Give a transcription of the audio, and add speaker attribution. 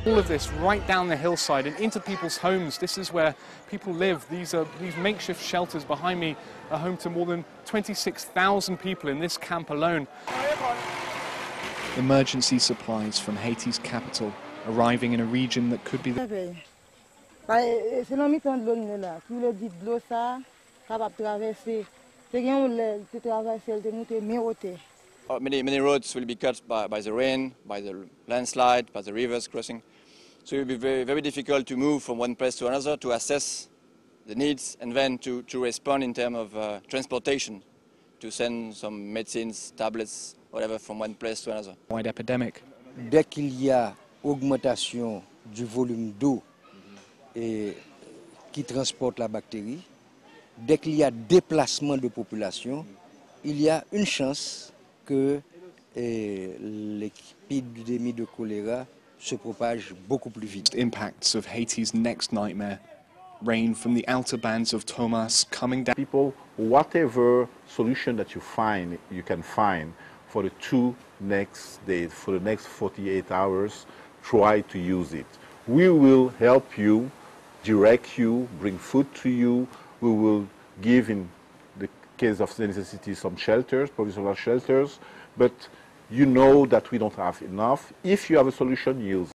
Speaker 1: All of this right down the hillside and into people's homes. This is where people live. These makeshift shelters behind me are home to more than 26,000 people in this camp alone. Emergency supplies from Haiti's capital arriving in a region that could be the...
Speaker 2: Many roads will be cut by the rain, by the landslide, by the rivers crossing. So it will be very, very difficult to move from one place to another, to assess the needs and then to respond in terms of transportation, to send some medicines, tablets, whatever, from one place to another.
Speaker 1: Wide epidemic.
Speaker 3: Dès qu'il y a augmentation du volume d'eau qui transporte la bactérie, dès qu'il y a déplacement de population, il y a une chance que l'épidémie de choléra se propage beaucoup plus vite.
Speaker 1: Impacts of Haiti's next nightmare. Rain from the outer bands of Thomas coming down.
Speaker 4: People, whatever solution that you can find for the next days, for the next 48 hours, try to use it. We will help you, direct you, bring food to you. We will give, in the case of the necessity, some shelters, provisional shelters, but you know that we don't have enough. If you have a solution, use it.